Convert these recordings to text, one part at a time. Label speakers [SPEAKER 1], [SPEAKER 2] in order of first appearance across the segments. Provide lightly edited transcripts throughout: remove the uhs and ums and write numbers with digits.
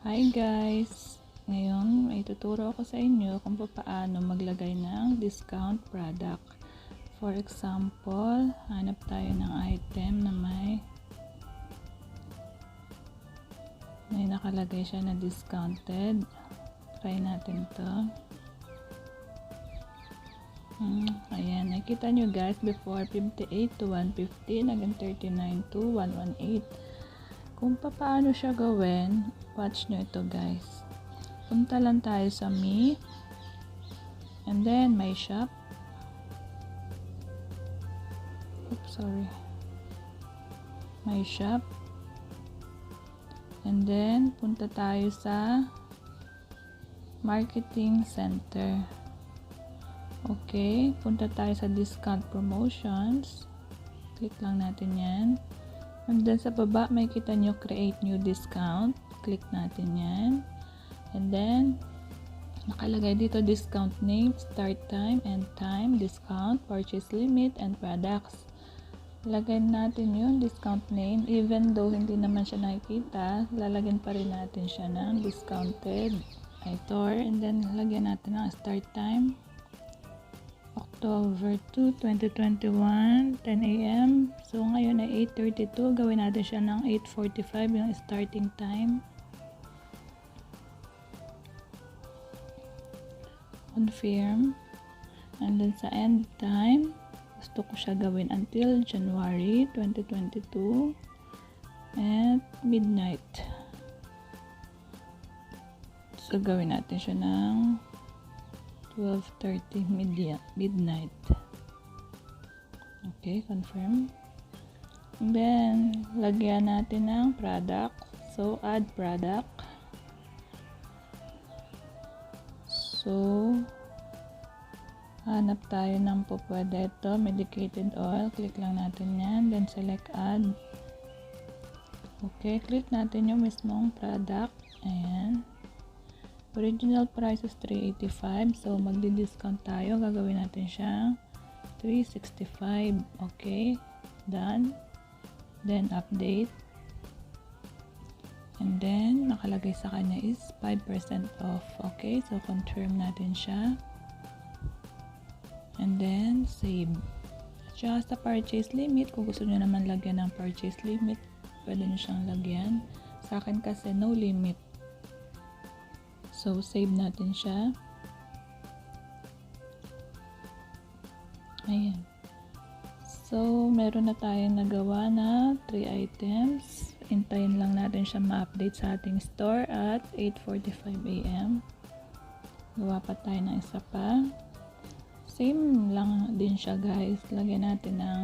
[SPEAKER 1] Hi guys! Ngayon, may tuturo ako sa inyo kung paano maglagay ng discount product. For example, hanap tayo ng item na may nakalagay siya na discounted. Try natin to. Ayan, nakita nyo guys, before 58 to 150, naging 39 to 118. Kung paano siya gawin, watch nyo ito guys. Punta lang tayo sa me, and then my shop. My shop. And then, punta tayo sa marketing center. Okay, punta tayo sa discount promotions. Click lang natin yan. And then sa baba, may kita nyo create new discount. Click natin yan. And then, nakalagay dito discount name, start time, end time, discount, purchase limit, and products. Lagay natin yung discount name. Even though hindi naman siya nakikita, lalagyan pa rin natin siya ng discounted item. And then, lagyan natin ng start time. October 2, 2021, 10 AM. So, ngayon ay 8:32. Gawin natin siya ng 8:45 yung starting time. Confirm. And then sa end time, gusto ko siya gawin until January 2022 at midnight. So, gawin natin siya ng 12:30 midnight. Okay, confirm. And then, lagyan natin ng product. So, add product. So, hanap tayo ng pwede ito, medicated oil. Click lang natin yan. Then, select add. Okay, click natin yung mismong product. Ayan. Original price is 385. So, magdi-discount tayo. Gagawin natin siya 365. Okay. Done. Then, update. And then, nakalagay sa kanya is 5% off. Okay. So, confirm natin siya. And then, save. At saka sa purchase limit, kung gusto nyo naman lagyan ng purchase limit, pwede nyo siyang lagyan. Sa akin kasi, no limit. So, save natin siya. Ayan. So, meron na tayong nagawa na 3 items. Hintayin lang natin siya ma-update sa ating store at 8:45 AM. Gawa pa tayo ng isa pa. Same lang din siya guys. Lagyan natin ng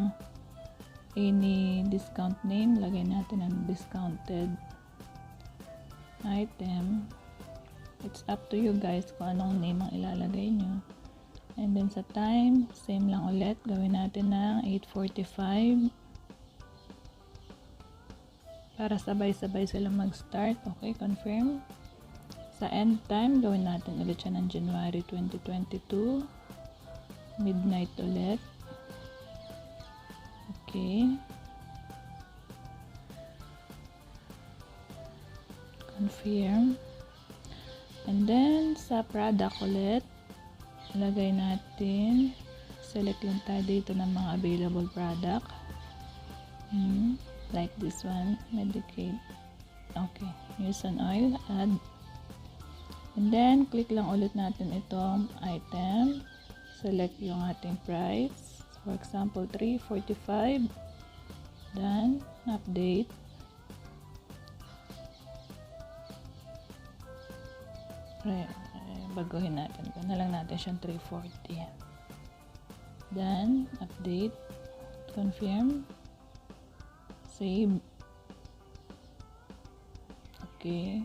[SPEAKER 1] any discount name. Lagyan natin ng discounted item. It's up to you guys kung anong name ang ilalagay nyo. And then sa time, same lang ulit. Gawin natin ng 8:45 para sabay-sabay sila mag-start. Okay, confirm. Sa end time, gawin natin ulit siya ng January 2022. Midnight ulit. Okay. Confirm. And then, sa product ulit, lagay natin, select lang tayo dito ng mga available product. Like this one, Medicaid. Okay, use an oil, add. And then, click lang ulit natin itong item. Select yung ating price. For example, 345. Done. Update. Baguhin natin. Na lang natin siyang 340. Done. Update. Confirm. Save. Okay.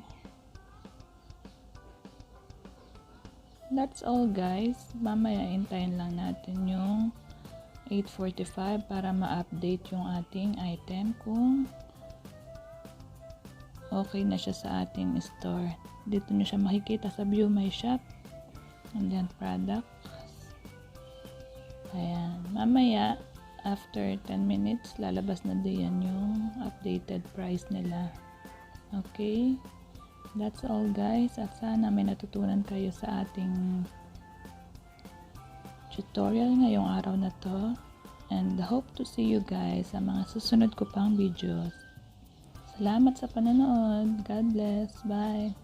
[SPEAKER 1] That's all guys. Mamaya hintayin lang natin yung 8:45 para ma-update yung ating item kung okay na siya sa ating store. Dito nyo siya makikita sa view my shop. And then products. Ayan. Mamaya, after 10 minutes, lalabas na diyan yung updated price nila. Okay. That's all guys, at sana may natutunan kayo sa ating tutorial ngayong araw na to, and hope to see you guys sa mga susunod ko pang videos. Salamat sa panonood. God bless. Bye.